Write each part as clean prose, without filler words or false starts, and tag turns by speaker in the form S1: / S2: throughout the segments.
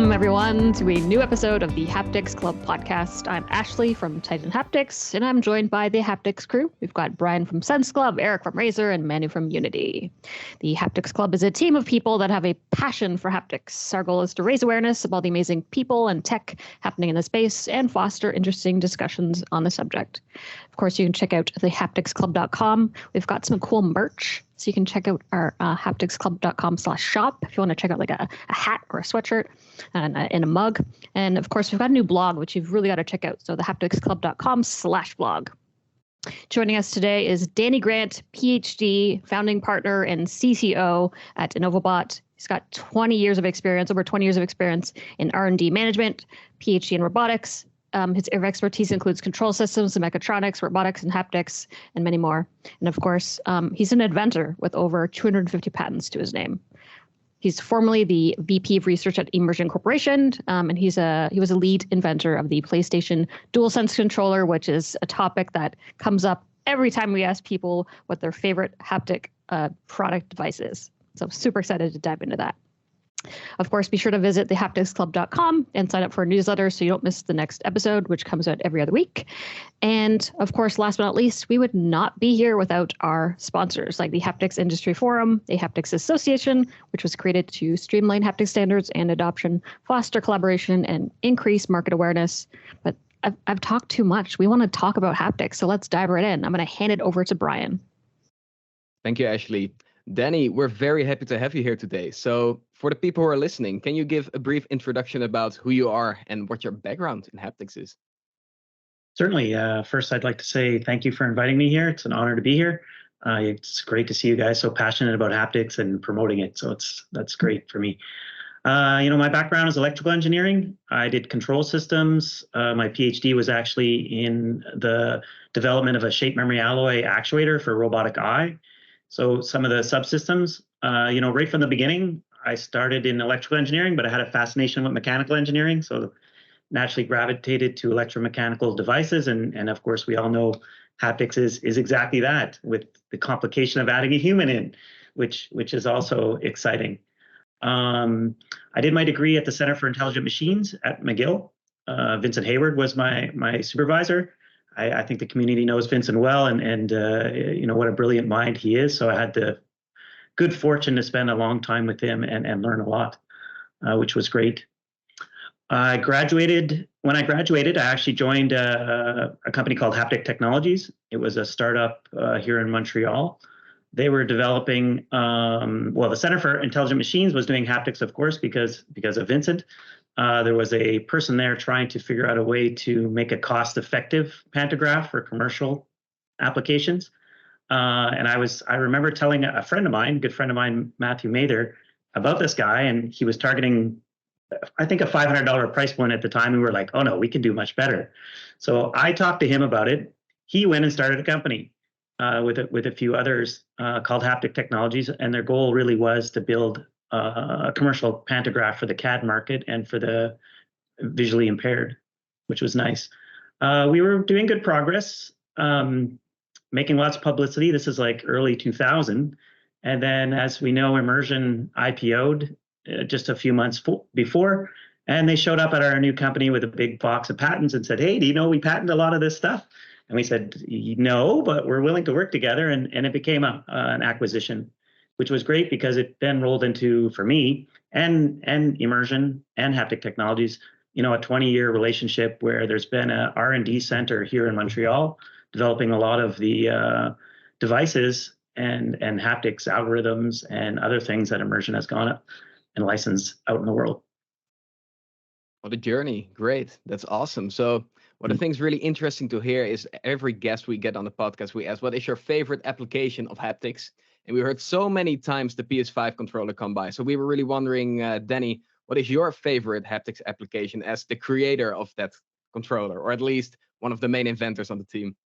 S1: Welcome, everyone, to a new episode of the Haptics Club podcast. I'm Ashley from Titan Haptics, and I'm joined by the Haptics crew. We've got Brian from Sense Club, Eric from Razer, and Manu from Unity. The Haptics Club is a team of people that have a passion for haptics. Our goal is to raise awareness of all the amazing people and tech happening in the space and foster interesting discussions on the subject. Of course, you can check out thehapticsclub.com. We've got some cool merch. So you can check out our hapticsclub.com/shop if you want to check out like a hat or a sweatshirt and a mug. And of course, we've got a new blog, which you've really got to check out. So thehapticsclub.com/blog. Joining us today is Danny Grant, PhD, founding partner and CTO at Innovobot. He's got 20 years of experience, over 20 years of experience in R&D management, PhD in robotics. His area of expertise includes control systems and mechatronics, robotics and haptics, and many more. And of course, he's an inventor with over 250 patents to his name. He's formerly the VP of Research at Immersion Corporation, and he was a lead inventor of the PlayStation DualSense controller, which is a topic that comes up every time we ask people what their favorite haptic product device is. So super excited to dive into that. Of course, be sure to visit thehapticsclub.com and sign up for a newsletter so you don't miss the next episode, which comes out every other week. And of course, last but not least, we would not be here without our sponsors like the Haptics Industry Forum, the Haptics Association, which was created to streamline haptic standards and adoption, foster collaboration, and increase market awareness. But I've talked too much. We want to talk about haptics, so let's dive right in. I'm going to hand it over to Brian.
S2: Thank you, Ashley. Danny, we're very happy to have you here today. So for the people who are listening, can you give a brief introduction about who you are and what your background in haptics is?
S3: Certainly. First, I'd like to say thank you for inviting me here. It's an honor to be here. It's great to see you guys so passionate about haptics and promoting it. So that's great for me. My background is electrical engineering. I did control systems. My PhD was actually in the development of a shape memory alloy actuator for robotic eye. So some of the subsystems, right from the beginning, I started in electrical engineering, but I had a fascination with mechanical engineering. So naturally gravitated to electromechanical devices. And of course, we all know haptics is exactly that, with the complication of adding a human in, which is also exciting. I did my degree at the Center for Intelligent Machines at McGill. Vincent Hayward was my supervisor. I think the community knows Vincent well, and what a brilliant mind he is. So I had the good fortune to spend a long time with him and learn a lot, which was great. When I graduated, I actually joined a company called Haptic Technologies. It was a startup here in Montreal. They were developing, the Center for Intelligent Machines was doing haptics, of course, because of Vincent. There was a person there trying to figure out a way to make a cost-effective pantograph for commercial applications. And I remember telling a friend of mine, good friend of mine, Matthew Mather, about this guy, and he was targeting, I think, a $500 price point at the time. We were like, oh no, we can do much better. So I talked to him about it. He went and started a company with a few others called Haptic Technologies, and their goal really was to build a commercial pantograph for the CAD market and for the visually impaired, which was nice. We were doing good progress, making lots of publicity. This is like early 2000. And then, as we know, Immersion IPO'd just a few months before, and they showed up at our new company with a big box of patents and said, hey, do you know we patent a lot of this stuff? And we said, no, but we're willing to work together. And it became an acquisition, which was great because it then rolled into, for me, and Immersion and Haptic Technologies, a 20-year relationship where there's been a R&D center here in Montreal developing a lot of the devices and haptics algorithms and other things that Immersion has gone up and licensed out in the world.
S2: What a journey. Great. That's awesome. So one of the things really interesting to hear is every guest we get on the podcast, we ask, what is your favorite application of haptics? And we heard so many times the PS5 controller come by. So we were really wondering, Danny, what is your favorite haptics application as the creator of that controller, or at least one of the main inventors on the team?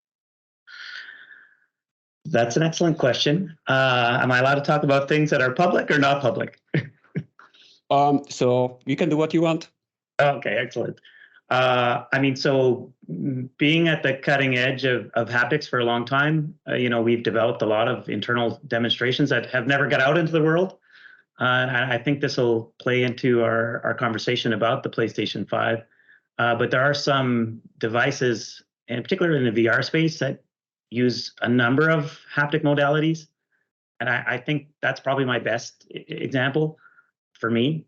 S3: That's an excellent question. Am I allowed to talk about things that are public or not public?
S4: So you can do what you want.
S3: Okay, excellent. So being at the cutting edge of haptics for a long time, we've developed a lot of internal demonstrations that have never got out into the world. And I think this will play into our conversation about the PlayStation 5. But there are some devices, in particular in the VR space, that use a number of haptic modalities. And I think that's probably my best example for me.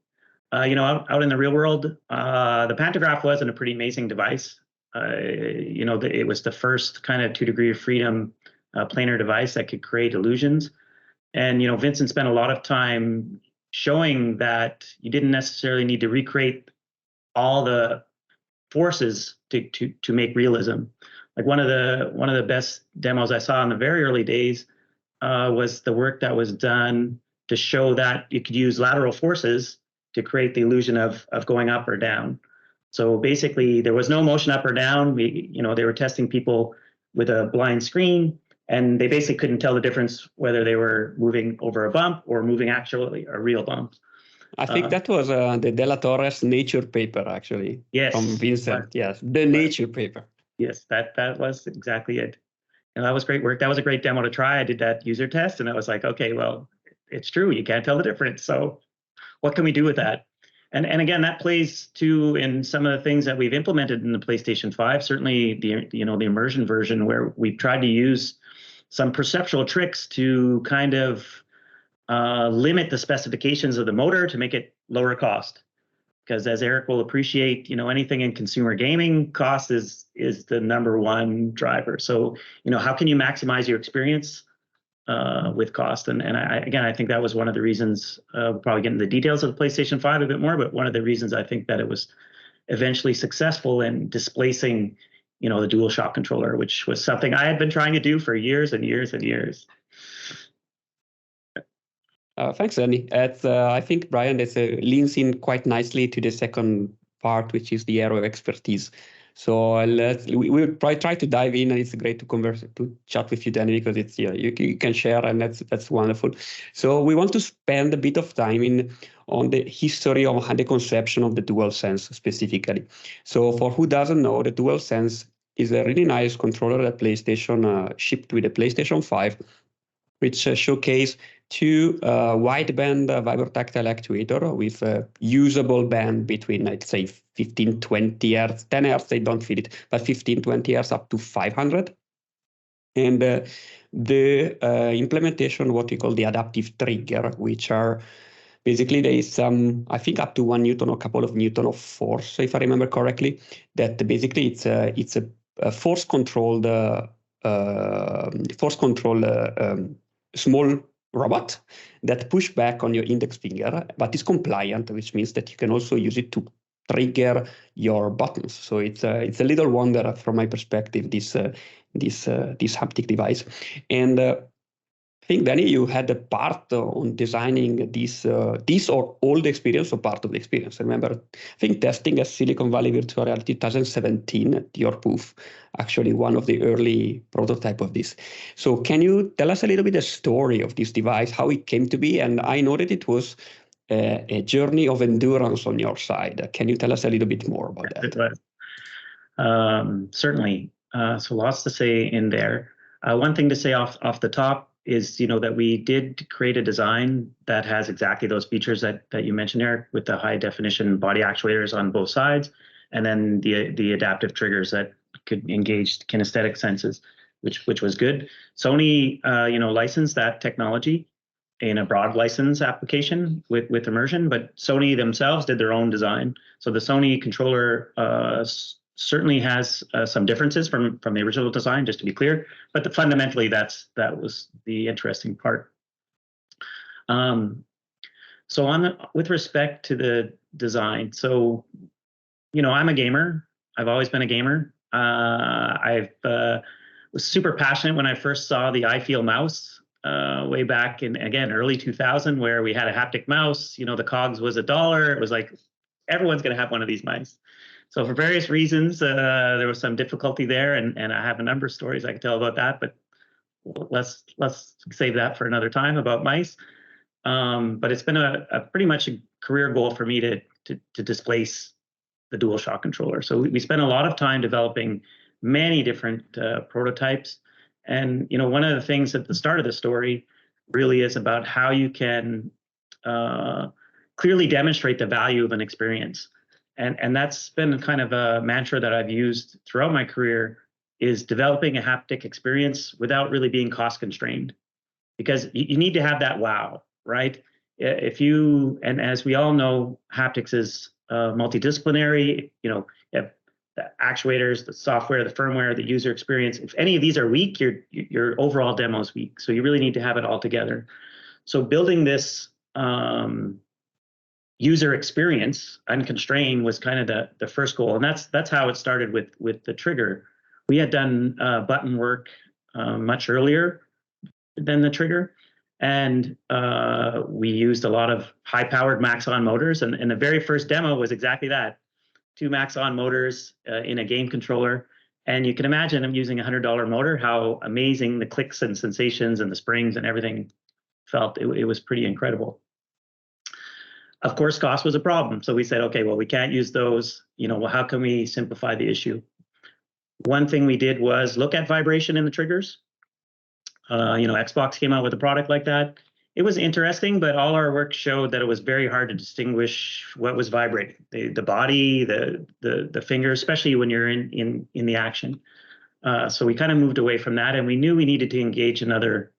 S3: Out in the real world, the pantograph wasn't a pretty amazing device. It was the first kind of 2 degree of freedom planar device that could create illusions. And, Vincent spent a lot of time showing that you didn't necessarily need to recreate all the forces to make realism. Like one of the best demos I saw in the very early days was the work that was done to show that you could use lateral forces to create the illusion of going up or down. So basically, there was no motion up or down. They were testing people with a blind screen, and they basically couldn't tell the difference whether they were moving over a bump or moving actually a real bump.
S4: I think that was the De La Torres Nature paper, actually.
S3: Yes.
S4: From Vincent. Yes, the Nature paper.
S3: Yes, that was exactly it. And that was great work. That was a great demo to try. I did that user test, and I was like, okay, well, it's true. You can't tell the difference. So what can we do with that? And again, that plays too in some of the things that we've implemented in the PlayStation 5. Certainly the immersion version, where we've tried to use some perceptual tricks to kind of limit the specifications of the motor to make it lower cost. Because as Eric will appreciate, anything in consumer gaming, cost is the number one driver. So, how can you maximize your experience with cost? And I think that was one of the reasons, probably getting the details of the PlayStation 5 a bit more, but one of the reasons I think that it was eventually successful in displacing, the DualShock controller, which was something I had been trying to do for years and years and years.
S4: Thanks, Ernie. I think, Brian, that leans in quite nicely to the second part, which is the area of expertise. So we'll probably try to dive in, and it's great to chat with you, Danny, because it's you can share, and that's wonderful. So we want to spend a bit of time on the history of the conception of the DualSense specifically. So for who doesn't know, the DualSense is a really nice controller that PlayStation shipped with the PlayStation 5, which showcase 2 wideband vibrotactile actuator with a usable band between, let's say, 15, 20 hertz, 10 hertz, they don't feel it, but 15, 20 hertz up to 500. And the implementation, what we call the adaptive trigger, which are basically there is some, I think up to 1 Newton or a couple of Newton of force, if I remember correctly, that basically it's a force-controlled small robot that push back on your index finger, but is compliant, which means that you can also use it to trigger your buttons. So it's a little wonder from my perspective, this haptic device. And I think, Danny, you had a part on designing this or all the experience or part of the experience. I remember, I think, testing at Silicon Valley Virtual Reality 2017 at your booth, actually one of the early prototype of this. So can you tell us a little bit the story of this device, how it came to be? And I know that it was a journey of endurance on your side. Can you tell us a little bit more about that?
S3: It was. Certainly. So lots to say in there. One thing to say off the top is, that we did create a design that has exactly those features that you mentioned, Eric, with the high definition body actuators on both sides, and then the adaptive triggers that could engage kinesthetic senses, which was good. Sony, licensed that technology in a broad license application with Immersion, but Sony themselves did their own design. So the Sony controller certainly has some differences from the original design, just to be clear, but fundamentally that was the interesting part. So with respect to the design, so I'm a gamer. I've always been a gamer. I was super passionate when I first saw the iFeel mouse way back in, again, early 2000, where we had a haptic mouse. The cogs was $1. It was like everyone's going to have one of these mice. So for various reasons, there was some difficulty there, and I have a number of stories I can tell about that, but let's save that for another time about mice. But it's been a pretty much a career goal for me to displace the DualShock controller. So we spent a lot of time developing many different prototypes, and one of the things at the start of the story really is about how you can clearly demonstrate the value of an experience. And that's been kind of a mantra that I've used throughout my career, is developing a haptic experience without really being cost constrained, because you need to have that wow, right? If you, and as we all know, haptics is multidisciplinary. You have the actuators, the software, the firmware, the user experience. If any of these are weak, your overall demo is weak. So you really need to have it all together. So building this user experience unconstrained was kind of the first goal, and that's how it started with the trigger. We had done button work much earlier than the trigger, and we used a lot of high-powered Max-On motors, and the very first demo was exactly that: 2 Max-On motors in a game controller. And you can imagine, I'm using a $100 motor, how amazing the clicks and sensations and the springs and everything felt. It was pretty incredible. Of course, cost was a problem. So we said, okay, well, we can't use those. Well, how can we simplify the issue? One thing we did was look at vibration in the triggers. Xbox came out with a product like that. It was interesting, but all our work showed that it was very hard to distinguish what was vibrating: the body, the fingers, especially when you're in the action. So we kind of moved away from that, and we knew we needed to engage another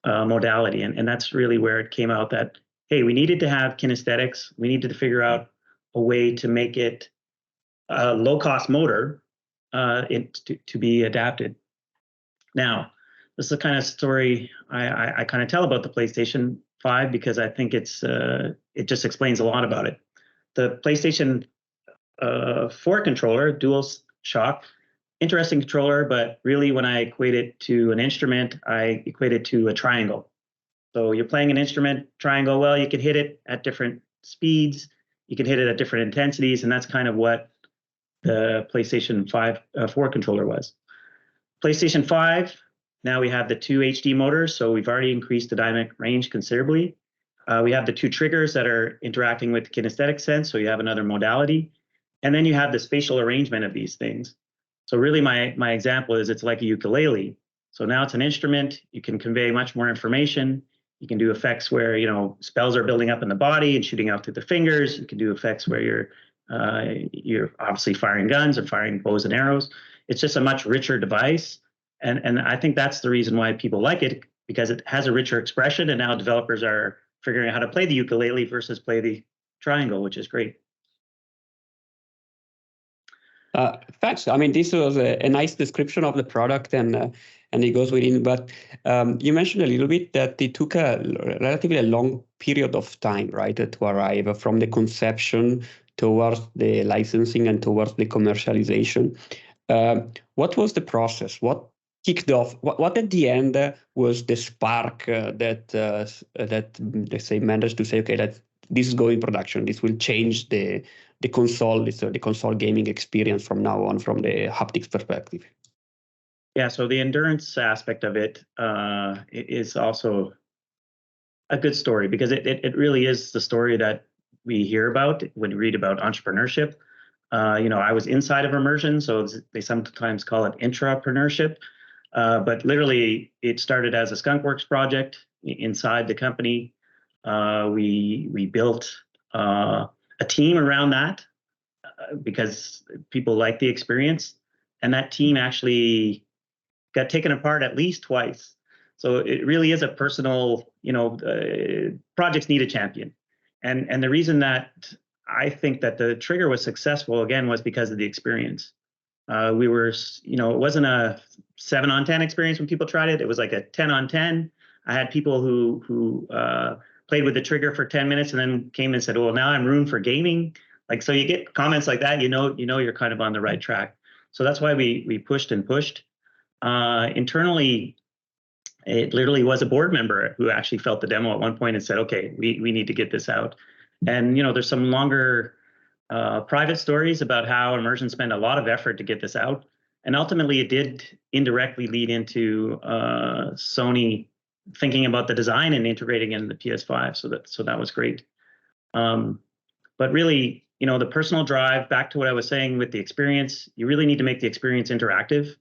S3: modality, and that's really where it came out that, hey, we needed to have kinesthetics. We needed to figure out a way to make it a low-cost motor to be adapted. Now, this is the kind of story I kind of tell about the PlayStation 5, because I think it just explains a lot about it. The PlayStation 4 controller, DualShock, interesting controller, but really when I equate it to an instrument, I equate it to a triangle. So you're playing an instrument triangle. Well, you can hit it at different speeds. You can hit it at different intensities, and that's kind of what the PlayStation 4 controller was. PlayStation 5, now we have the 2 HD motors, so we've already increased the dynamic range considerably. We have the 2 triggers that are interacting with kinesthetic sense, so you have another modality. And then you have the spatial arrangement of these things. So really my example is it's like a ukulele. So now it's an instrument. You can convey much more information. You can do effects where, spells are building up in the body and shooting out through the fingers. You can do effects where you're obviously firing guns or firing bows and arrows. It's just a much richer device. And I think that's the reason why people like it, because it has a richer expression, and now developers are figuring out how to play the ukulele versus play the triangle, which is great.
S4: Thanks. I mean, this was a nice description of the product, and it goes within. But you mentioned a little bit that it took a relatively long period of time, right, to arrive from the conception towards the licensing and towards the commercialization. What was the process? What kicked off? What at the end was the spark that let's say managed to say, okay, this is going production. This will change the console, the console gaming experience from now on, from the haptics perspective.
S3: Yeah, so the endurance aspect of it is also a good story, because it really is the story that we hear about when we read about entrepreneurship. I was inside of Immersion, so they sometimes call it intrapreneurship, but literally it started as a skunkworks project inside the company. We built a team around that because people liked the experience, and that team actually got taken apart at least twice. So it really is a personal, projects need a champion. And the reason that I think that the trigger was successful, again, was because of the experience. We were, it wasn't a 7 on 10 experience when people tried it. It was like a 10 on 10. I had people who played with the trigger for 10 minutes and then came and said, well, now I'm ruined for gaming. Like, so you get comments like that, you're kind of on the right track. So that's why we pushed and pushed. Internally, it literally was a board member who actually felt the demo at one point and said, okay, we need to get this out. And, there's some longer private stories about how Immersion spent a lot of effort to get this out. And ultimately, it did indirectly lead into Sony thinking about the design and integrating in the PS5. So that was great. But really, the personal drive, back to what I was saying with the experience, you really need to make the experience interactive.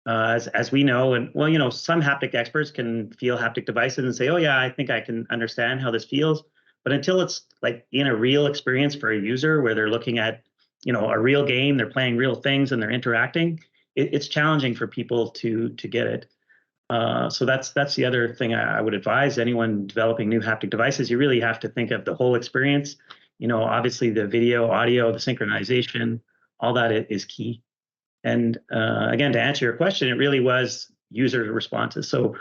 S3: As we know, and some haptic experts can feel haptic devices and say, oh yeah, I think I can understand how this feels. But until it's like in a real experience for a user where they're looking at, a real game, they're playing real things and they're interacting, it's challenging for people to get it. So that's the other thing I would advise anyone developing new haptic devices. You really have to think of the whole experience. Obviously the video, audio, the synchronization, all that is key. And again, to answer your question, it really was user responses. So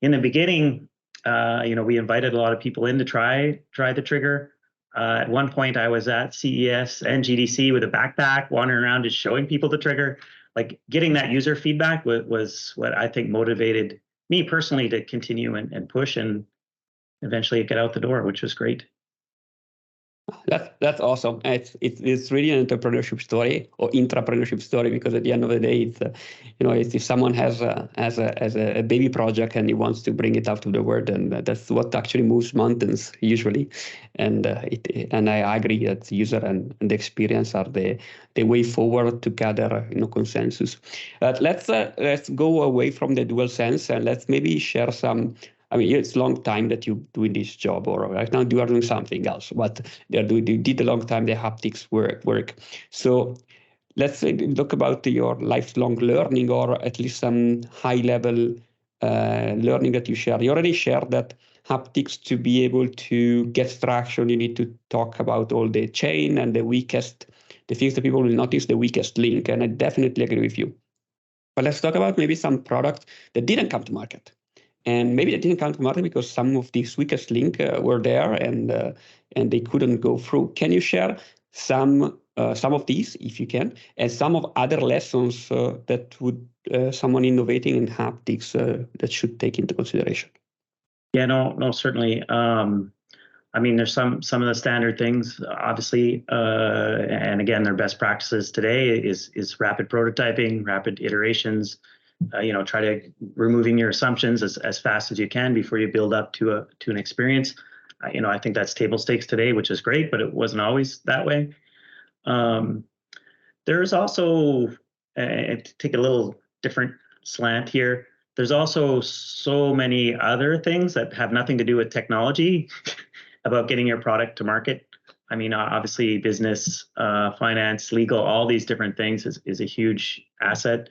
S3: in the beginning, we invited a lot of people in to try the trigger. At one point, I was at CES and GDC with a backpack, wandering around just showing people the trigger. Like getting that user feedback was what I think motivated me personally to continue and push and eventually get out the door, which was great.
S4: That's awesome. It's really an entrepreneurship story or intrapreneurship story, because at the end of the day, it's if someone has a baby project and he wants to bring it out to the world, and that's what actually moves mountains usually. And I agree that user and the experience are the way forward to gather consensus. Let's go away from the DualSense and let's maybe share some. I mean, it's a long time that you're doing this job, or right now you are doing something else, but you did a long time the haptics work. So let's look about your lifelong learning, or at least some high-level learning that you share. You already shared that haptics, to be able to get traction, you need to talk about all the chain and the things that people will notice, the weakest link, and I definitely agree with you. But let's talk about maybe some products that didn't come to market. And maybe they didn't come to market because some of these weakest links were there and they couldn't go through. Can you share some of these, if you can, and some of other lessons that would someone innovating in haptics that should take into consideration?
S3: Yeah, no, certainly. I mean, there's some of the standard things, obviously, and again, their best practices today is rapid prototyping, rapid iterations. Try to removing your assumptions as fast as you can before you build up to an experience. I think that's table stakes today, which is great, but it wasn't always that way. There's also, to take a little different slant here, there's also so many other things that have nothing to do with technology about getting your product to market. I mean, obviously business, finance, legal, all these different things is a huge asset.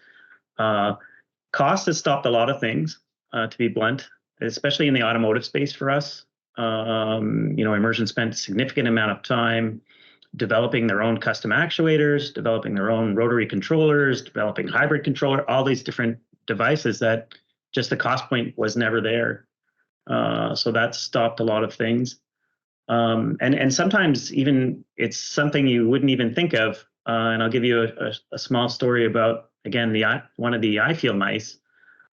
S3: Cost has stopped a lot of things, to be blunt, especially in the automotive space for us. Immersion spent a significant amount of time developing their own custom actuators, developing their own rotary controllers, developing hybrid controller, all these different devices that just the cost point was never there. So that stopped a lot of things. And sometimes even it's something you wouldn't even think of. And I'll give you a small story about, again, one of the iFeel mice,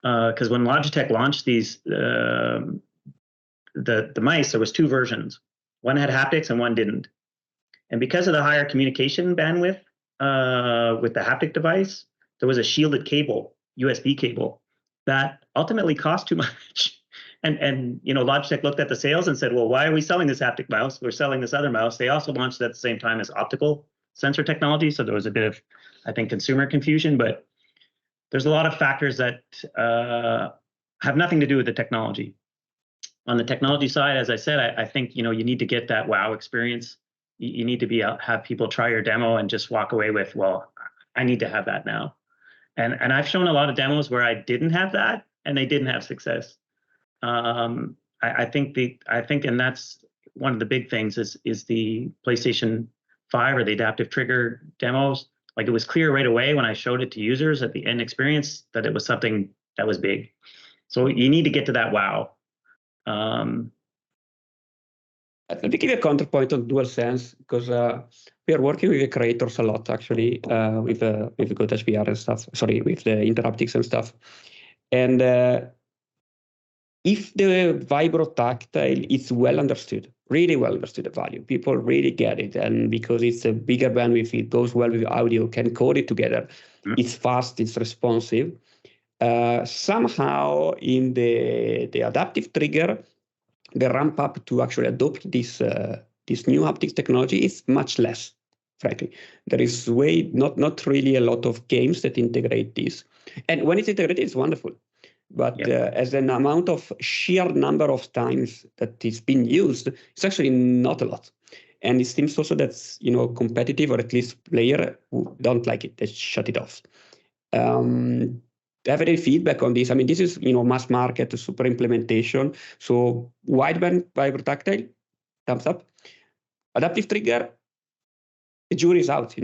S3: because when Logitech launched these, the mice, there was two versions. One had haptics and one didn't. And because of the higher communication bandwidth with the haptic device, there was a shielded cable, USB cable, that ultimately cost too much. And Logitech looked at the sales and said, well, why are we selling this haptic mouse? We're selling this other mouse. They also launched at the same time as optical sensor technology. So there was a bit of, I think, consumer confusion, but there's a lot of factors that have nothing to do with the technology. On the technology side, as I said, I think, you need to get that wow experience. You need to have people try your demo and just walk away with, well, I need to have that now. And I've shown a lot of demos where I didn't have that and they didn't have success. I think, and that's one of the big things is the PlayStation 5 or the adaptive trigger demos. Like, it was clear right away when I showed it to users at the end experience that it was something that was big. So you need to get to that wow.
S4: Let me give you a counterpoint on DualSense, because we are working with the creators a lot, actually, with GoTouch and stuff. Sorry, with the Interaptics and stuff. And if the Vibro Tactile is well understood, really well understood the value, people really get it, and because it's a bigger bandwidth, it goes well with audio, can code it together, it's fast, it's responsive. Somehow in the adaptive trigger, the ramp up to actually adopt this new haptics technology is much less, frankly. There is not really a lot of games that integrate this. And when it's integrated, it's wonderful. but
S3: Yep.
S4: as an amount of sheer number of times that it's been used, it's actually not a lot. And it seems also that's, competitive, or at least player who don't like it, they shut it off. Have any feedback on this? I mean, this is, mass market, super implementation. So wideband vibrotactile, thumbs up. Adaptive trigger, the jury's out,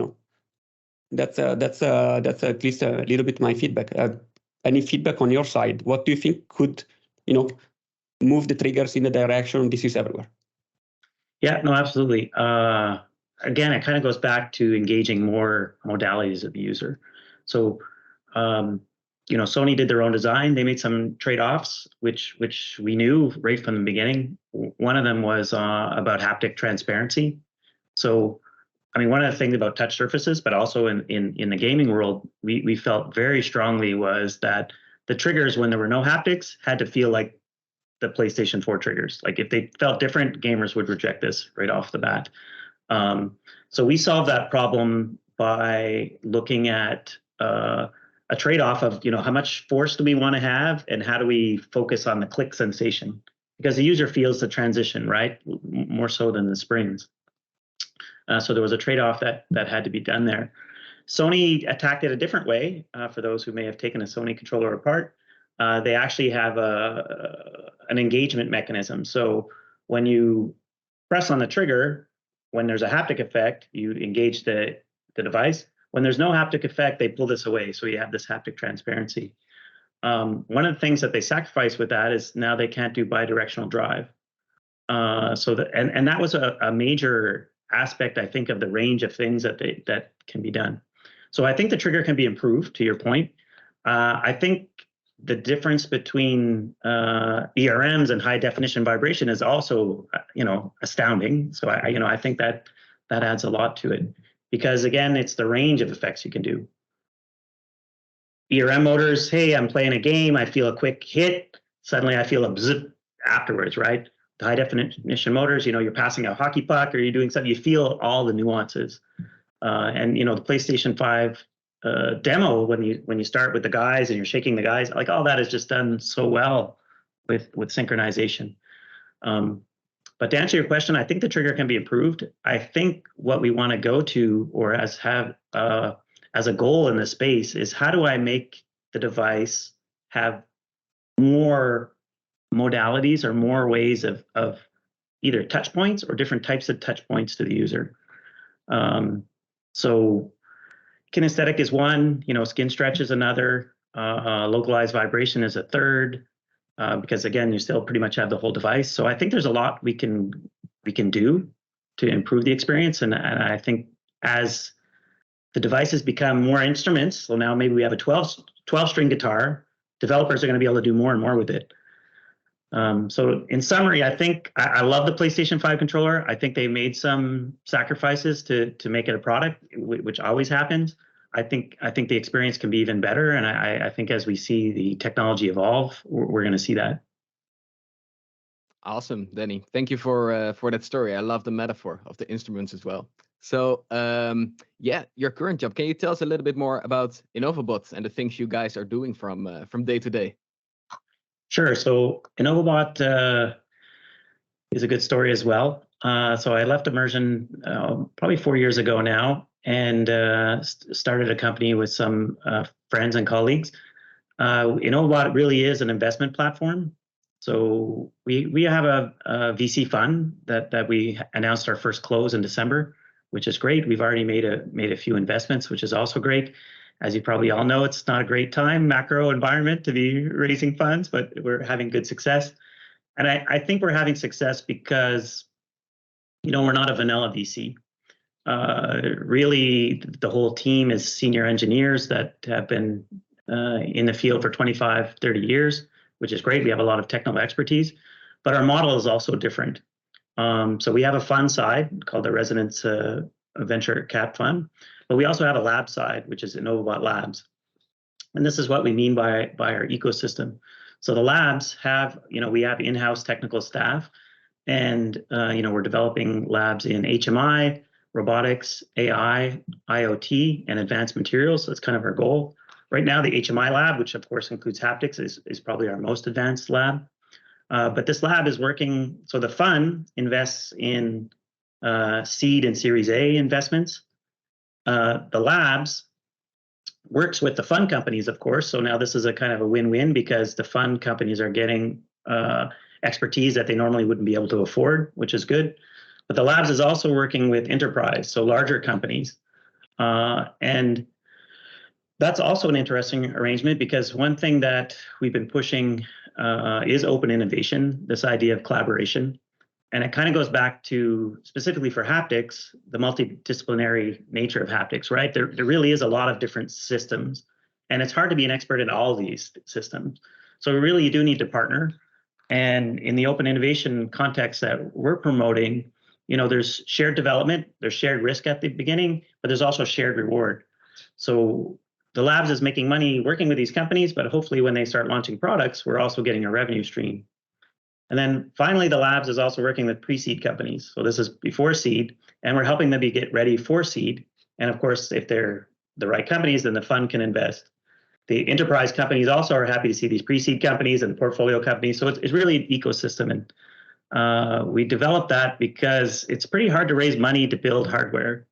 S4: That's at least a little bit my feedback. Any feedback on your side? What do you think could, move the triggers in the direction this is everywhere?
S3: Yeah, no, absolutely. Again, it kind of goes back to engaging more modalities of the user. So, Sony did their own design. They made some trade-offs, which we knew right from the beginning. One of them was about haptic transparency. So, I mean, one of the things about touch surfaces, but also in the gaming world, we felt very strongly was that the triggers, when there were no haptics, had to feel like the PlayStation 4 triggers. Like if they felt different, gamers would reject this right off the bat. So we solved that problem by looking at a trade-off of, how much force do we want to have, and how do we focus on the click sensation? Because the user feels the transition, right? More so than the springs. So there was a trade-off that had to be done there. Sony attacked it a different way. For those who may have taken a Sony controller apart, they actually have an engagement mechanism. So when you press on the trigger, when there's a haptic effect, you engage the device. When there's no haptic effect, they pull this away. So you have this haptic transparency. One of the things that they sacrifice with that is now they can't do bidirectional drive. So that was a major aspect, I think, of the range of things that can be done. So I think the trigger can be improved, to your point. I think the difference between ERMs and high definition vibration is also, astounding. So I think that adds a lot to it, because again, it's the range of effects you can do. ERM motors, hey, I'm playing a game, I feel a quick hit, suddenly I feel a bzz afterwards, right? The high definition motors, you're passing a hockey puck or you're doing something, you feel all the nuances. And the PlayStation 5 demo, when you start with the guys and you're shaking the guys, like all that is just done so well with synchronization. But to answer your question, I think the trigger can be improved. I think what we want to go to, or as a goal in this space, is how do I make the device have more modalities or more ways of either touch points or different types of touch points to the user. So kinesthetic is one, skin stretch is another, localized vibration is a third, because again, you still pretty much have the whole device. So I think there's a lot we can do to improve the experience. And I think as the devices become more instruments, so now maybe we have a 12 string guitar, developers are going to be able to do more and more with it. So in summary, I think I love the PlayStation 5 controller. I think they made some sacrifices to make it a product, which always happens. I think the experience can be even better, and I think as we see the technology evolve, we're going to see that.
S2: Awesome, Danny. Thank you for that story. I love the metaphor of the instruments as well. So your current job. Can you tell us a little bit more about Innovobot and the things you guys are doing from day to day?
S3: Sure. So Innovobot is a good story as well. So I left Immersion probably 4 years ago now, and started a company with some friends and colleagues. Innovobot really is an investment platform. So we have a VC fund that we announced our first close in December, which is great. We've already made a few investments, which is also great. As you probably all know, it's not a great time, macro environment, to be raising funds, but we're having good success. And I think we're having success because, we're not a vanilla VC. Really, the whole team is senior engineers that have been in the field for 25, 30 years, which is great. We have a lot of technical expertise, but our model is also different. So we have a fund side called the Resonance Venture Cap Fund, but we also have a lab side, which is Innovobot Labs. And this is what we mean by our ecosystem. So the labs have, we have in-house technical staff, and, we're developing labs in HMI, robotics, AI, IoT, and advanced materials. That's kind of our goal. Right now, the HMI lab, which of course includes haptics, is probably our most advanced lab. But this lab is working, so the fund invests in seed and Series A investments. The labs works with the fund companies, of course. So now this is a kind of a win-win because the fund companies are getting expertise that they normally wouldn't be able to afford, which is good. But the labs is also working with enterprise, so larger companies. And that's also an interesting arrangement because one thing that we've been pushing is open innovation, this idea of collaboration. And it kind of goes back to, specifically for haptics, the multidisciplinary nature of haptics, right? There really is a lot of different systems, and it's hard to be an expert in all these systems. So really, you do need to partner. And in the open innovation context that we're promoting, there's shared development, there's shared risk at the beginning, but there's also shared reward. So the labs is making money working with these companies, but hopefully when they start launching products, we're also getting a revenue stream. And then finally, the labs is also working with pre-seed companies. So this is before seed, and we're helping them get ready for seed. And of course, if they're the right companies, then the fund can invest. The enterprise companies also are happy to see these pre-seed companies and portfolio companies. So it's really an ecosystem. And we developed that because it's pretty hard to raise money to build hardware.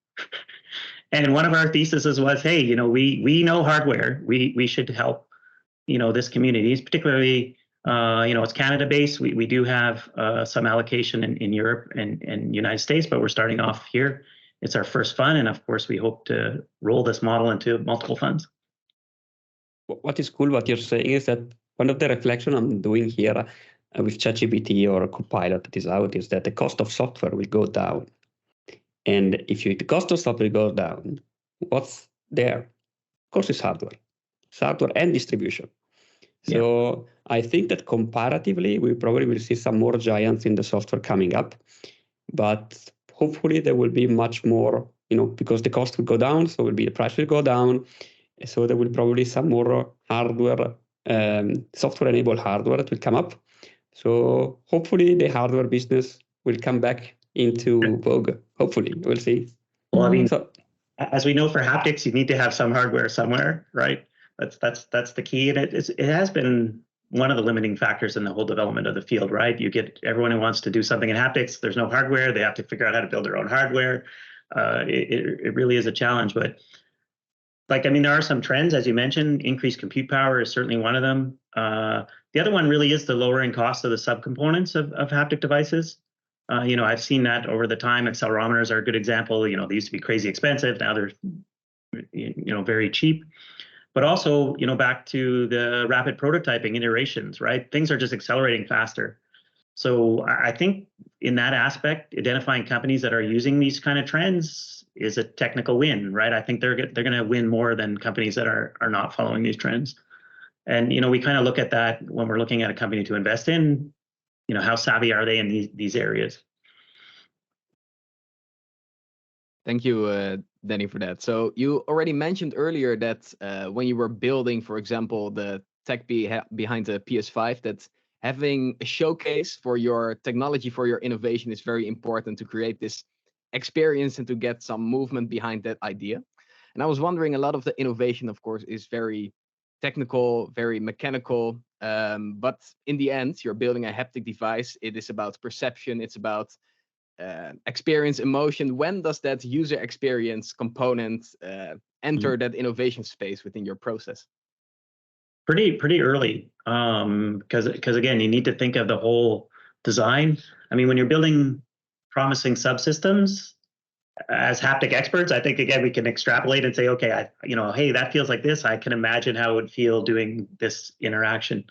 S3: And one of our theses was, hey, we know hardware. We should help, this community, particularly, it's Canada-based. We do have some allocation in Europe and United States, but we're starting off here. It's our first fund, and of course, we hope to roll this model into multiple funds.
S4: What is cool, what you're saying is that one of the reflection I'm doing here with ChatGPT or Copilot that is out is that the cost of software will go down. And if the cost of software goes down, what's there? Of course, it's hardware. It's hardware and distribution. So I think that comparatively, we probably will see some more giants in the software coming up. But hopefully there will be much more, because the cost will go down, so the price will go down. So there will probably some more hardware, software-enabled hardware that will come up. So hopefully the hardware business will come back into vogue. Hopefully, we'll see.
S3: Well, I mean, as we know for haptics, you need to have some hardware somewhere, right? That's the key, and it has been one of the limiting factors in the whole development of the field, right? You get everyone who wants to do something in haptics. There's no hardware; they have to figure out how to build their own hardware. It really is a challenge, but there are some trends, as you mentioned. Increased compute power is certainly one of them. The other one really is the lowering cost of the subcomponents of haptic devices. I've seen that over the time. Accelerometers are a good example. They used to be crazy expensive. Now they're, very cheap. But also, back to the rapid prototyping iterations, right? Things are just accelerating faster. So I think in that aspect, identifying companies that are using these kind of trends is a technical win, right? I think they're going to win more than companies that are not following these trends. And, we kind of look at that when we're looking at a company to invest in, how savvy are they in these areas?
S2: Thank you, Danny, for that. So you already mentioned earlier that when you were building, for example, the tech behind the PS5, that having a showcase for your technology, for your innovation is very important to create this experience and to get some movement behind that idea. And I was wondering, a lot of the innovation, of course, is very technical, very mechanical. But in the end, you're building a haptic device. It is about perception. It's about experience, emotion. When does that user experience component enter that innovation space within your process?
S3: Pretty early, because again, you need to think of the whole design. I mean, when you're building promising subsystems, as haptic experts, I think again we can extrapolate and say, okay, hey, that feels like this. I can imagine how it would feel doing this interaction.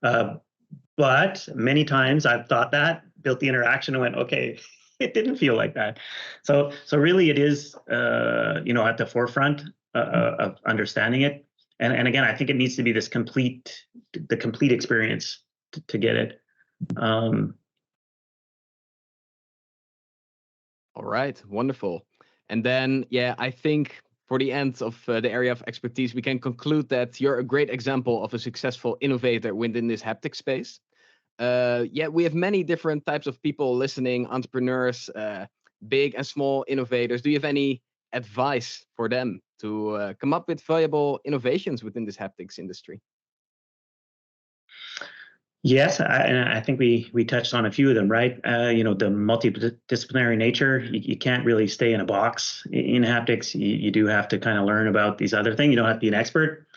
S3: But many times I've thought that, built the interaction, and went, okay, it didn't feel like that. So really, it is at the forefront of understanding it. And again, I think it needs to be the complete experience to get it.
S2: All right, wonderful. And then, I think for the end of the area of expertise, we can conclude that you're a great example of a successful innovator within this haptic space. We have many different types of people listening, entrepreneurs, big and small innovators. Do you have any advice for them to come up with valuable innovations within this haptics industry?
S3: Yes, and I think we touched on a few of them, right? The multidisciplinary nature. You can't really stay in a box in haptics. You do have to kind of learn about these other things. You don't have to be an expert.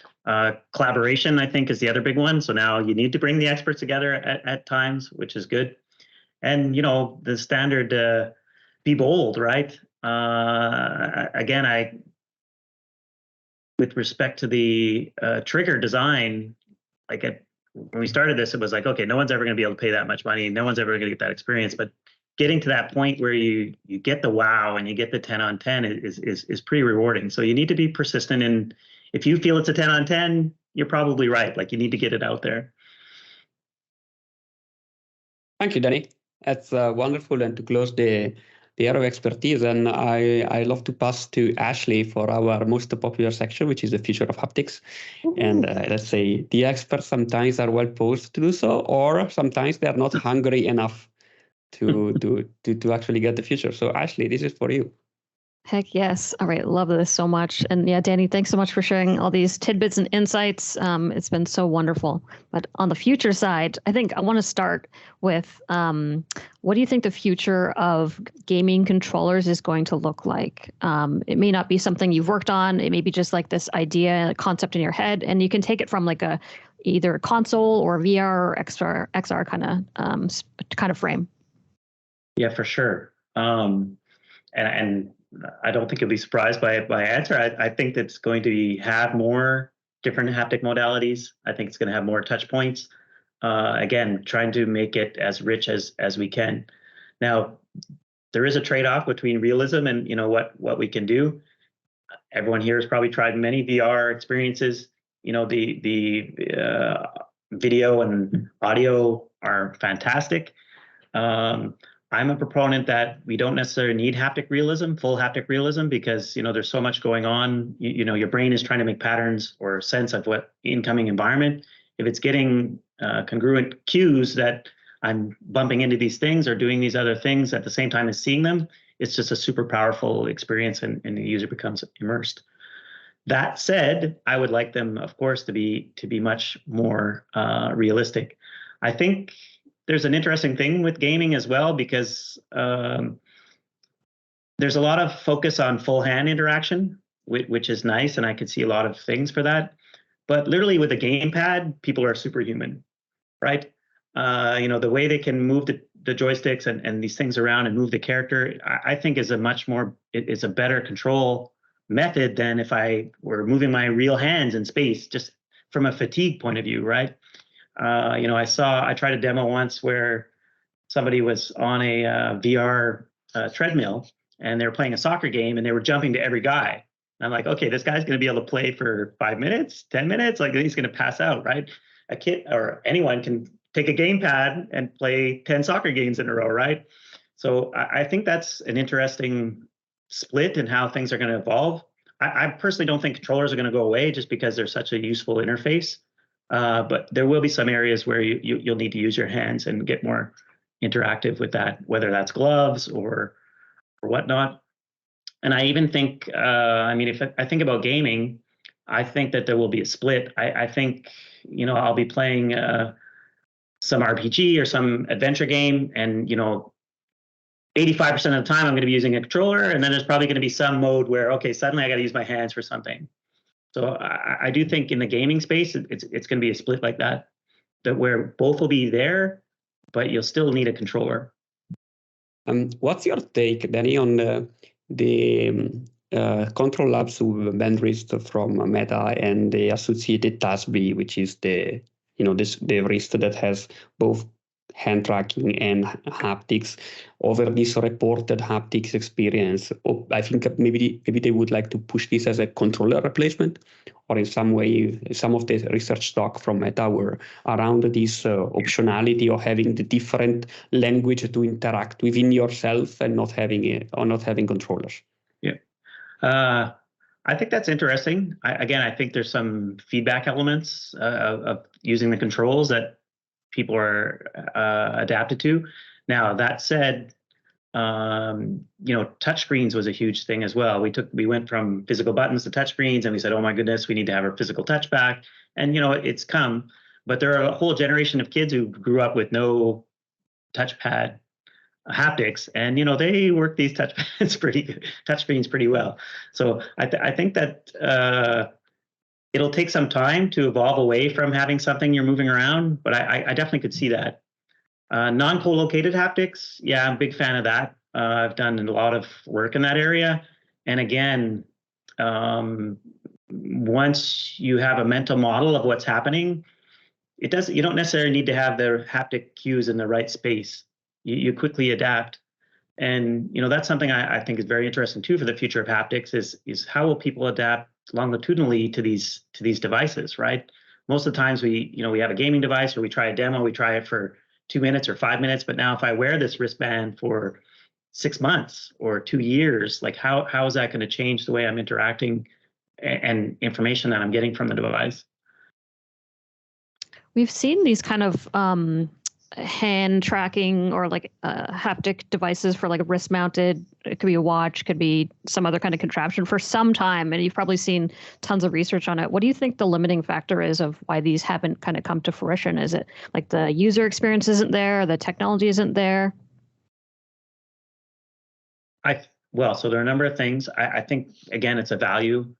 S3: Collaboration, I think, is the other big one. So now you need to bring the experts together at times, which is good. And the standard, be bold, right? Again, with respect to the trigger design, like when we started this, it was like, okay, no one's ever going to be able to pay that much money. No one's ever going to get that experience. But getting to that point where you get the wow and you get the 10 on 10 is pretty rewarding. So you need to be persistent. And if you feel it's a 10 on 10, you're probably right. Like, you need to get it out there.
S4: Thank you, Danny. That's wonderful. And to close the area of expertise, and I love to pass to Ashley for our most popular section, which is the future of haptics. And let's say the experts sometimes are well posed to do so, or sometimes they are not hungry enough to actually get the future. So Ashley, this is for you.
S1: Heck yes. All right. Love this so much. And yeah, Danny, thanks so much for sharing all these tidbits and insights. It's been so wonderful. But on the future side, I think I want to start with what do you think the future of gaming controllers is going to look like? It may not be something you've worked on. It may be just like this idea, a concept in your head, and you can take it from like either a console or VR or XR kind of frame.
S3: Yeah, for sure. And I don't think you'll be surprised by my answer. I think that's going to have more different haptic modalities. I think it's going to have more touch points. Again, trying to make it as rich as we can. Now, there is a trade-off between realism and what we can do. Everyone here has probably tried many VR experiences. The video and audio are fantastic. I'm a proponent that we don't necessarily need full haptic realism, because there's so much going on. Your brain is trying to make patterns or sense of what incoming environment. If it's getting congruent cues that I'm bumping into these things or doing these other things at the same time as seeing them, it's just a super powerful experience, and the user becomes immersed. That said, I would like them, of course, to be much more realistic. I think there's an interesting thing with gaming as well, because there's a lot of focus on full hand interaction, which is nice, and I could see a lot of things for that. But literally with a gamepad, people are superhuman, right? The way they can move the joysticks and these things around and move the character, I think is a better control method than if I were moving my real hands in space, just from a fatigue point of view, right? I tried a demo once where somebody was on a VR treadmill, and they were playing a soccer game, and they were jumping to every guy. And I'm like, okay, this guy's going to be able to play for 5 minutes, 10 minutes. Like, he's going to pass out, right? A kid or anyone can take a gamepad and play 10 soccer games in a row, right? So I think that's an interesting split in how things are going to evolve. I personally don't think controllers are going to go away just because they're such a useful interface. But there will be some areas where you'll need to use your hands and get more interactive with that, whether that's gloves or whatnot. And I even think, if I think about gaming, I think that there will be a split. I think, I'll be playing some RPG or some adventure game, and 85% of the time I'm going to be using a controller, and then there's probably going to be some mode where, okay, suddenly I got to use my hands for something. So I do think in the gaming space, it's going to be a split like that where both will be there, but you'll still need a controller.
S4: What's your take, Danny, on the control labs who been released from Meta and the associated TASB, which is the wrist that has both hand tracking and haptics, over this reported haptics experience? I think maybe they would like to push this as a controller replacement, or in some way, some of the research talk from Meta were around this optionality of having the different language to interact within yourself and not having controllers.
S3: Yeah. I think that's interesting. I think there's some feedback elements of using the controls that people are adapted to. Now, that said, touchscreens was a huge thing as well. We went from physical buttons to touchscreens, and we said, oh my goodness, we need to have our physical touch back. And it's come, but there are a whole generation of kids who grew up with no touchpad haptics, and they work these touchscreens pretty well. So I think that it'll take some time to evolve away from having something you're moving around, but I definitely could see that. Non-co-located haptics, yeah, I'm a big fan of that. I've done a lot of work in that area. And again, once you have a mental model of what's happening, you don't necessarily need to have the haptic cues in the right space. You quickly adapt. And that's something I think is very interesting too for the future of haptics is how will people adapt longitudinally to these devices, right? Most of the times we have a gaming device or we try a demo, we try it for 2 minutes or 5 minutes, but now if I wear this wristband for 6 months or 2 years, like how is that going to change the way I'm interacting and information that I'm getting from the device?
S1: We've seen these kind of hand tracking or like haptic devices for like a wrist mounted. It could be a watch, could be some other kind of contraption for some time. And you've probably seen tons of research on it. What do you think the limiting factor is of why these haven't kind of come to fruition? Is it like the user experience isn't there, the technology isn't there?
S3: So there are a number of things. I think, again, it's a value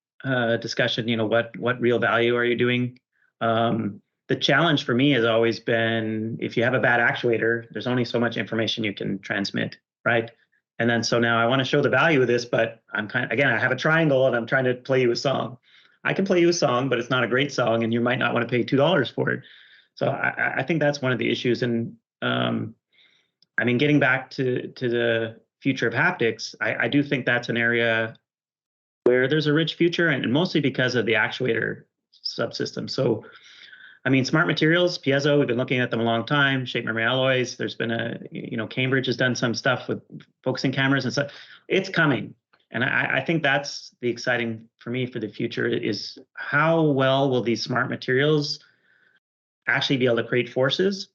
S3: discussion. What real value are you doing? The challenge for me has always been, if you have a bad actuator, there's only so much information you can transmit, right? And then so now I want to show the value of this, but I have a triangle and I'm trying to play you a song. I can play you a song, but it's not a great song, and you might not want to pay $2 for it. So I think that's one of the issues. And getting back to the future of haptics, I do think that's an area where there's a rich future, and mostly because of the actuator subsystem. So smart materials, piezo, we've been looking at them a long time, shape memory alloys. There's been Cambridge has done some stuff with focusing cameras and stuff. It's coming. And I think that's the exciting for me for the future is how well will these smart materials actually be able to create forces,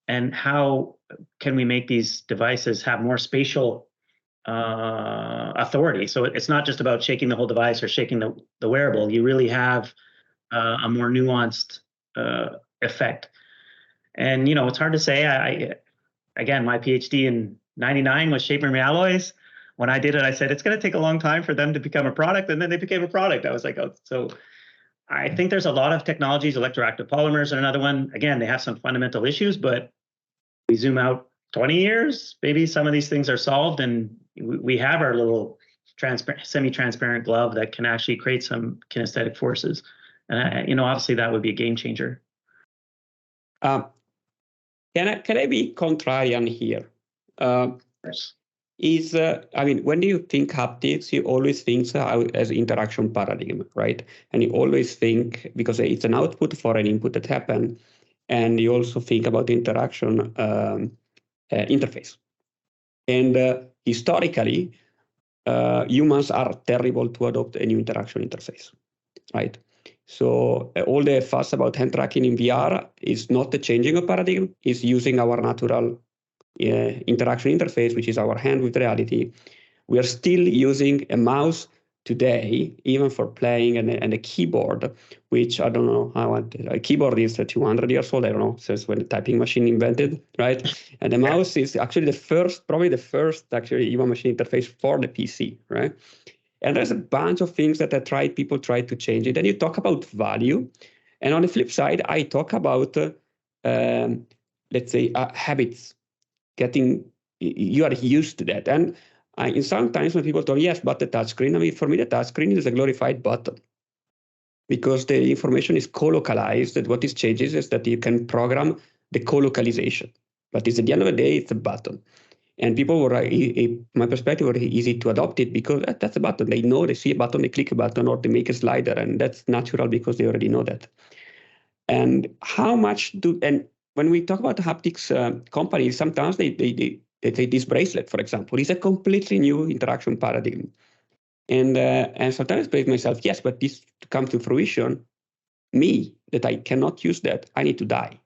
S3: and how can we make these devices have more spatial authority? So it's not just about shaking the whole device or shaking the wearable. You really have a more nuanced effect. And it's hard to say. Again, my PhD in '99 was shape memory alloys. When I did it, I said it's going to take a long time for them to become a product, and then they became a product. I was like, oh, so I think there's a lot of technologies. Electroactive polymers are another one. Again, they have some fundamental issues, but we zoom out 20 years, maybe some of these things are solved, and we have our little semi-transparent glove that can actually create some kinesthetic forces. And obviously that would be a game changer.
S4: Can I be contrarian here?
S3: Yes.
S4: When you think haptics, you always think as interaction paradigm, right? And you always think, because it's an output for an input that happened, and you also think about the interaction interface. And historically, humans are terrible to adopt a new interaction interface, right? So all the fuss about hand tracking in VR is not the changing of paradigm, it's using our natural interaction interface, which is our hand with reality. We are still using a mouse today, even for playing, and a keyboard, which I don't know how a keyboard is 200 years old. I don't know, since when the typing machine invented, right? And the mouse is actually probably the first human machine interface for the PC, right? And there's a bunch of things that people try to change it. Then you talk about value. And on the flip side, I talk about, let's say, habits. You are used to that. And sometimes when people tell me, yes, but the touchscreen, for me, the touchscreen is a glorified button, because the information is co-localized. That what is changes is that you can program the co-localization. But at the end of the day, it's a button. And people were, my perspective, were easy to adopt it because that's a button. They know, they see a button, they click a button, or they make a slider, and that's natural because they already know that. And and when we talk about haptics companies, sometimes they take this bracelet, for example, is a completely new interaction paradigm. And sometimes I say to myself, yes, but this to come to fruition, that I cannot use that, I need to die.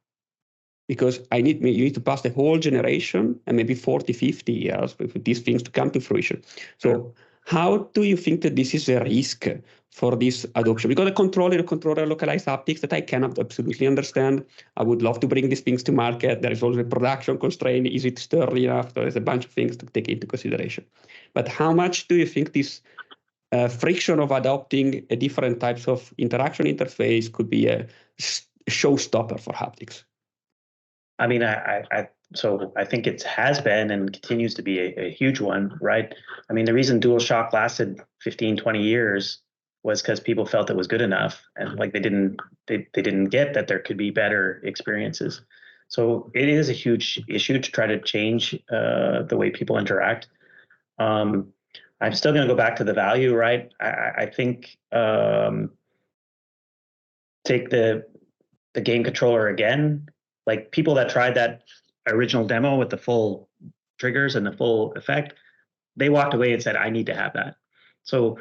S4: because you need to pass the whole generation and maybe 40, 50 years for these things to come to fruition. So how do you think that this is a risk for this adoption? Because the controller localized haptics that I cannot absolutely understand. I would love to bring these things to market. There is also a production constraint. Is it sturdy enough? There's a bunch of things to take into consideration. But how much do you think this friction of adopting a different types of interaction interface could be a showstopper for haptics?
S3: I mean, so I think it has been and continues to be a huge one, right? I mean, the reason DualShock lasted 15, 20 years was because people felt it was good enough, and like they didn't get that there could be better experiences. So it is a huge issue to try to change the way people interact. I'm still going to go back to the value, right? I think take the game controller again. Like people that tried that original demo with the full triggers and the full effect, they walked away and said, I need to have that. So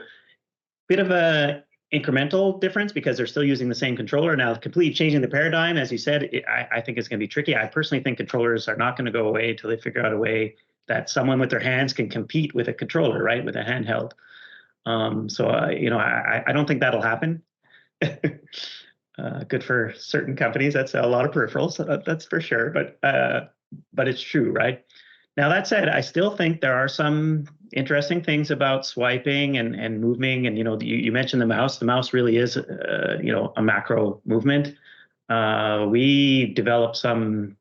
S3: bit of a incremental difference because they're still using the same controller. Now, completely changing the paradigm, as you said, I think it's going to be tricky. I personally think controllers are not going to go away until they figure out a way that someone with their hands can compete with a controller, right, with a handheld. I don't think that'll happen. Good for certain companies that sell a lot of peripherals, that's for sure. But it's true, right? Now that said, I still think there are some interesting things about swiping and moving. And you mentioned the mouse. The mouse really is a macro movement. We developed some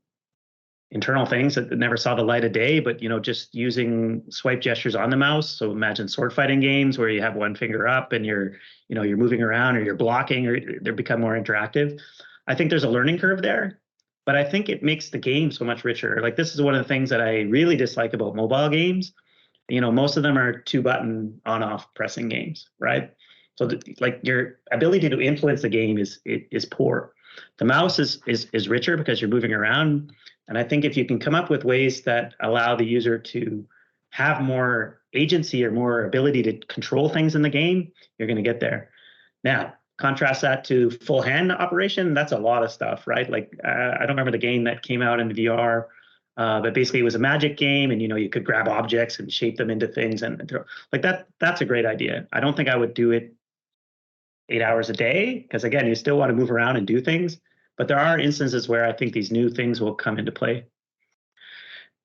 S3: internal things that never saw the light of day, but just using swipe gestures on the mouse. So imagine sword fighting games where you have one finger up and you're moving around or you're blocking, or they become more interactive. I think there's a learning curve there, but I think it makes the game so much richer. Like this is one of the things that I really dislike about mobile games. Most of them are 2-button on-off pressing games, right? So your ability to influence the game is poor. The mouse is richer because you're moving around. And I think if you can come up with ways that allow the user to have more agency or more ability to control things in the game, you're going to get there. Now, contrast that to full hand operation. That's a lot of stuff, right? Like I don't remember the game that came out in VR, but basically it was a magic game, and you could grab objects and shape them into things and throw. Like that's a great idea. I don't think I would do it 8 hours a day because again, you still want to move around and do things. But there are instances where I think these new things will come into play.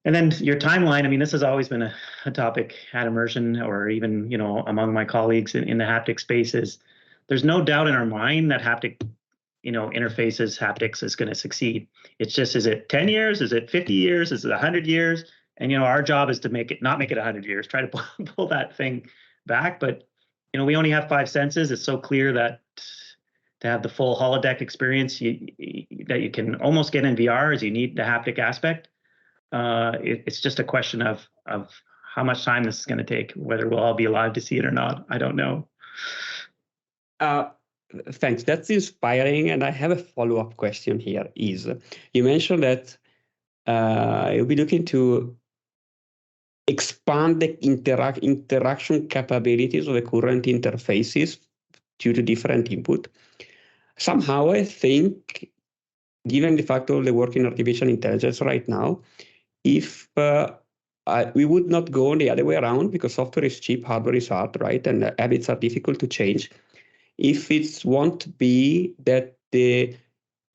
S3: And then your timeline, I mean, this has always been a topic at Immersion or even, among my colleagues in the haptic spaces. There's no doubt in our mind that haptic, interfaces, haptics is going to succeed. It's just, is it 10 years? Is it 50 years? Is it 100 years? And, our job is to not make it 100 years, try to pull that thing back. But, we only have 5 senses. It's so clear that to have the full holodeck experience that you can almost get in VR is you need the haptic aspect. It's just a question of how much time this is going to take, whether we'll all be alive to see it or not. I don't know.
S4: Thanks. That's inspiring. And I have a follow-up question here. You mentioned that you'll be looking to expand the interaction capabilities of the current interfaces due to different input. Somehow, I think, given the fact of the work in artificial intelligence right now, if we would not go the other way around because software is cheap, hardware is hard, right? And habits are difficult to change. If it won't be that the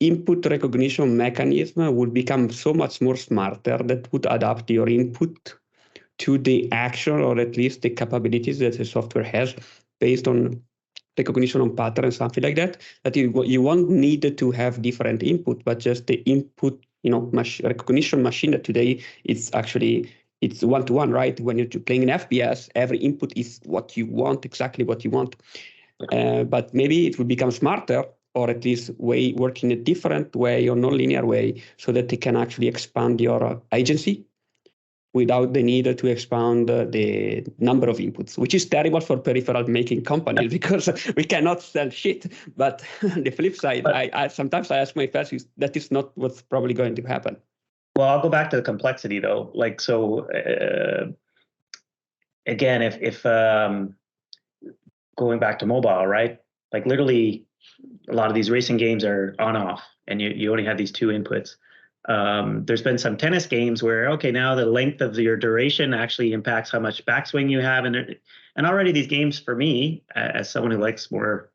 S4: input recognition mechanism would become so much more smarter that would adapt your input to the action or at least the capabilities that the software has based on recognition on pattern, something like that, that you won't need to have different input, but just the input, recognition machine that today it's one-to-one, right? When you're playing an FPS, every input is what you want, exactly what you want. But maybe it will become smarter, or at least work in a different way or non-linear way, so that they can actually expand your agency without the need to expand the number of inputs, which is terrible for peripheral making companies because we cannot sell shit. But the flip side, I sometimes ask myself, that is not what's probably going to happen.
S3: Well, I'll go back to the complexity though. Like, so again, if going back to mobile, right? Like literally a lot of these racing games are on off and you only have these 2 inputs. There's been some tennis games where, okay, now the length of your duration actually impacts how much backswing you have. And already these games, for me, as someone who likes more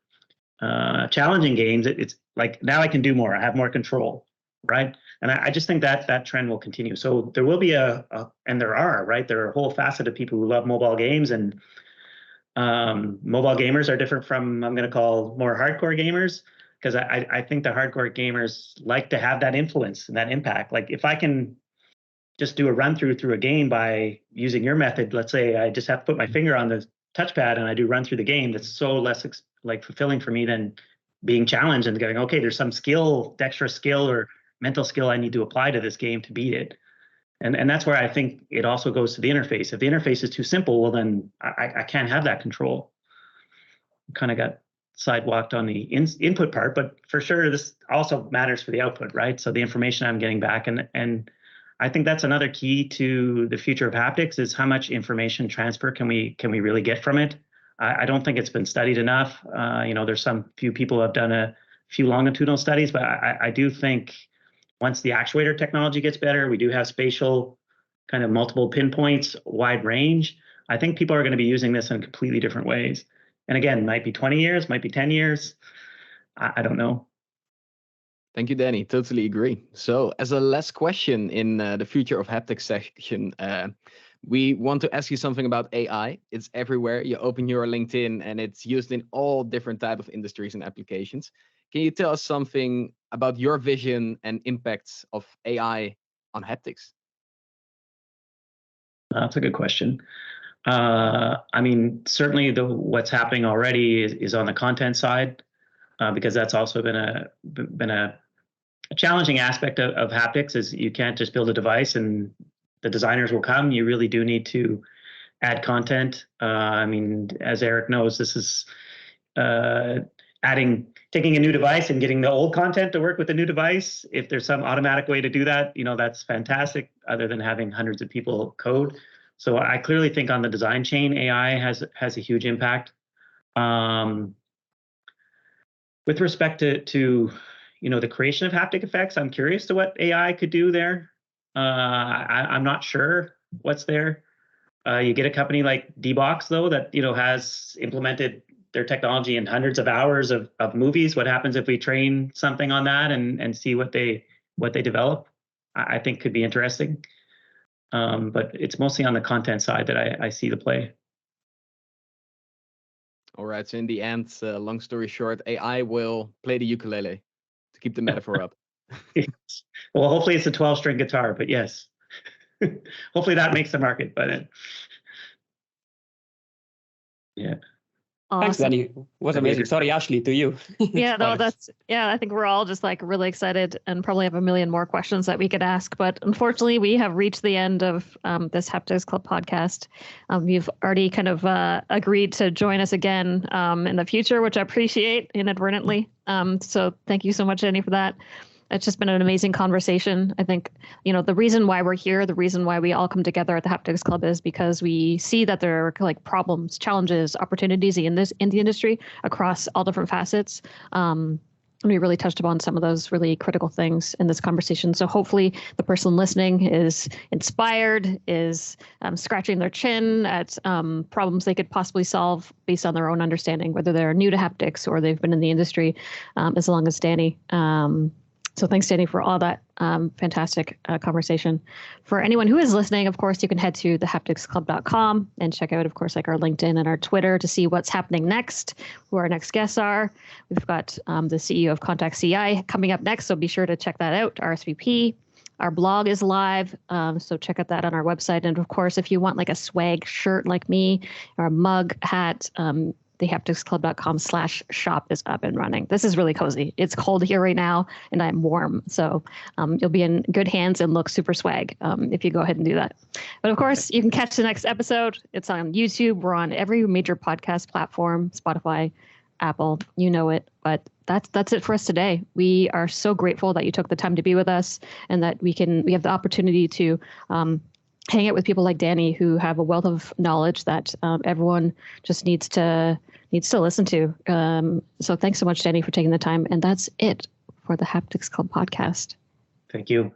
S3: challenging games, it's like now I can do more. I have more control, right? And I just think that trend will continue. So there will be and there are, right? There are a whole facet of people who love mobile games, and mobile gamers are different from, I'm going to call, more hardcore gamers, because I think the hardcore gamers like to have that influence and that impact. Like if I can just do a run through a game by using your method, let's say I just have to put my finger on the touchpad and I do run through the game, that's so less like fulfilling for me than being challenged and going, okay, there's some skill, dexterous skill or mental skill I need to apply to this game to beat it. And that's where I think it also goes to the interface. If the interface is too simple, well, then I can't have that control. Kind of got sidewalked on the input part, but for sure, this also matters for the output, right? So the information I'm getting back, and I think that's another key to the future of haptics is how much information transfer can we really get from it. I don't think it's been studied enough. There's some few people who have done a few longitudinal studies, but I do think once the actuator technology gets better, we do have spatial kind of multiple pinpoints, wide range. I think people are going to be using this in completely different ways. And again, might be 20 years, might be 10 years. I don't know.
S2: Thank you, Danny. Totally agree. So as a last question in the future of haptics section, we want to ask you something about AI. It's everywhere. You open your LinkedIn and it's used in all different types of industries and applications. Can you tell us something about your vision and impacts of AI on haptics?
S3: That's a good question. I mean, certainly what's happening already is on the content side, because that's also been a challenging aspect of haptics. Is you can't just build a device and the designers will come. You really do need to add content. I mean, as Eric knows, this is taking a new device and getting the old content to work with the new device. If there's some automatic way to do that, that's fantastic, other than having hundreds of people code. So I clearly think on the design chain, AI has a huge impact. With respect to the creation of haptic effects, I'm curious to what AI could do there. I'm not sure what's there. You get a company like D-Box, though, that has implemented their technology in hundreds of hours of movies. What happens if we train something on that and see what they develop? I think could be interesting. But it's mostly on the content side that I see the play.
S2: All right. So in the end, long story short, AI will play the ukulele to keep the metaphor up.
S3: Well, hopefully it's a 12-string guitar, but yes. Hopefully that makes the market. But yeah.
S1: Awesome.
S4: Thanks, Danny. Was amazing. Sorry, Ashley, to you.
S1: Yeah, no, I think we're all just like really excited and probably have a million more questions that we could ask. But unfortunately, we have reached the end of this Haptics Club podcast. You've already kind of agreed to join us again in the future, which I appreciate inadvertently. So thank you so much, Danny, for that. It's just been an amazing conversation. I think, the reason why we're here, the reason why we all come together at the Haptics Club is because we see that there are like problems, challenges, opportunities in the industry across all different facets. And we really touched upon some of those really critical things in this conversation. So hopefully the person listening is inspired, is scratching their chin at problems they could possibly solve based on their own understanding, whether they're new to haptics or they've been in the industry as long as Danny. So thanks, Danny, for all that fantastic conversation. For anyone who is listening, of course, you can head to thehapticsclub.com and check out, of course, like our LinkedIn and our Twitter to see what's happening next, who our next guests are. We've got the CEO of Contact CI coming up next, so be sure to check that out, RSVP. Our blog is live, so check out that on our website. And of course, if you want like a swag shirt like me or a mug, hat, thehapticsclub.com/shop is up and running. This is really cozy. It's cold here right now and I'm warm. So you'll be in good hands and look super swag if you go ahead and do that. But of course, you can catch the next episode. It's on YouTube. We're on every major podcast platform, Spotify, Apple, you know it. But that's it for us today. We are so grateful that you took the time to be with us and that we have the opportunity to hang out with people like Danny who have a wealth of knowledge that everyone just needs to listen to. So thanks so much, Danny, for taking the time. And that's it for the Haptics Club podcast.
S3: Thank you.